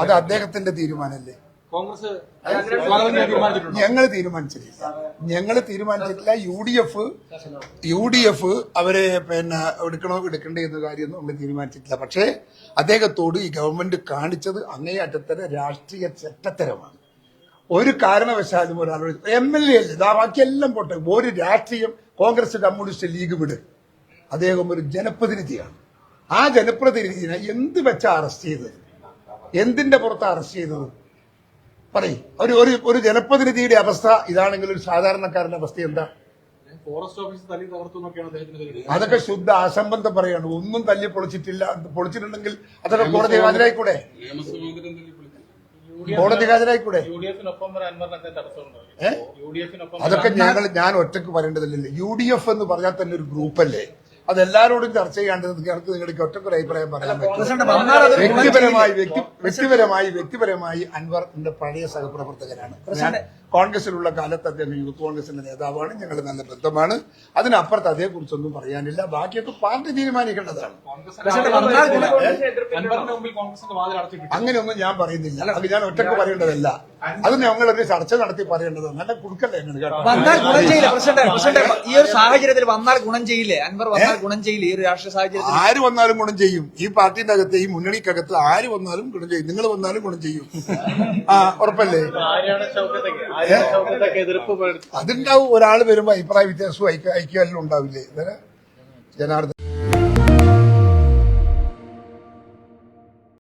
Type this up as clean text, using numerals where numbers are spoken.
അത് അദ്ദേഹത്തിന്റെ തീരുമാനമല്ലേ? ഞങ്ങൾ തീരുമാനിച്ചിട്ടില്ല. UDF അവരെ എടുക്കണോ എടുക്കണ്ടേ എന്ന കാര്യമൊന്നും നമ്മൾ തീരുമാനിച്ചിട്ടില്ല. പക്ഷേ അദ്ദേഹത്തോട് ഈ ഗവൺമെന്റ് കാണിച്ചത് അങ്ങേയറ്റത്തെ രാഷ്ട്രീയ ചെറ്റത്തരമാണ്. ഒരു കാരണവശാലും ഒരാളോട് MLA അല്ലേ, ബാക്കിയെല്ലാം പോട്ടെ, ഒരു രാഷ്ട്രീയം കോൺഗ്രസ് കമ്മ്യൂണിസ്റ്റ് ലീഗ് വിട്, അദ്ദേഹം ഒരു ജനപ്രതിനിധിയാണ്. ആ ജനപ്രതിനിധിനെ എന്ത് വെച്ചാ അറസ്റ്റ് ചെയ്തത്? എന്തിന്റെ പുറത്താ അറസ്റ്റ് ചെയ്തത്? പറയും. ഒരു ജനപ്രതിനിധിയുടെ അവസ്ഥ ഇതാണെങ്കിൽ ഒരു സാധാരണക്കാരന്റെ അവസ്ഥ എന്താ? ഫോറസ്റ്റ് ഓഫീസ് തല്ലി തകർത്തു എന്നൊക്കെയാണ് അദ്ദേഹത്തിന്റെ. അതൊക്കെ ശുദ്ധ അസംബന്ധം പറയാണ്. ഒന്നും തല്ലി പൊളിച്ചിട്ടില്ല. പൊളിച്ചിട്ടുണ്ടെങ്കിൽ അതൊക്കെ കോടതി ഹാജരായിക്കൂടെ? കോടതി ഹാജരായിക്കൂടെ? അതൊക്കെ ഞാൻ ഒറ്റക്ക് പറയേണ്ടതില്ലല്ലോ. UDF എന്ന് പറഞ്ഞാൽ തന്നെ ഒരു ഗ്രൂപ്പല്ലേ? അതെല്ലാരോടും ചർച്ച ചെയ്യാണ്ടത് നിങ്ങൾക്ക് ഒറ്റക്കൊരു അഭിപ്രായം പറയാൻ പറ്റും. വ്യക്തിപരമായി അൻവറിന്റെ പഴയ സഹപ്രവർത്തകനാണ്. ഞാൻ കോൺഗ്രസിലുള്ള കാലത്ത് അദ്ദേഹം യൂത്ത് കോൺഗ്രസിന്റെ നേതാവാണ്. ഞങ്ങൾ നല്ല ബന്ധമാണ്. അതിനപ്പുറത്ത് അതേക്കുറിച്ചൊന്നും പറയാനില്ല. ബാക്കിയൊക്കെ പാർട്ടി തീരുമാനിക്കേണ്ടതാണ്. അങ്ങനെയൊന്നും ഞാൻ പറയുന്നില്ല. അത് ഞാൻ ഒറ്റക്ക് പറയേണ്ടതല്ല. അത് ഞങ്ങളൊരു ചർച്ച നടത്തി പറയേണ്ടതാണ്. നല്ല കുടുക്കല്ലേ ഞങ്ങൾ ഈ ഒരു സാഹചര്യത്തിൽ വന്നാൽ ഗുണം ചെയ്യില്ലേ? അൻവർ വന്നാൽ ഗുണം ചെയ്യില്ലേ? ഈ രാഷ്ട്രീയ സാഹചര്യത്തിൽ ആര് വന്നാലും ഗുണം ചെയ്യും. ഈ പാർട്ടിന്റെ അകത്ത്, ഈ മുന്നണിക്കകത്ത് ആര് വന്നാലും ഗുണം ചെയ്യും. നിങ്ങൾ വന്നാലും ഗുണം ചെയ്യും. ഉറപ്പല്ലേ? അതുണ്ടാവും. ഒരാൾ വരുമ്പോ അഭിപ്രായ വ്യത്യാസവും ഐക്യമെല്ലാം ഉണ്ടാവില്ലേ? ജനാർദ്ദൻ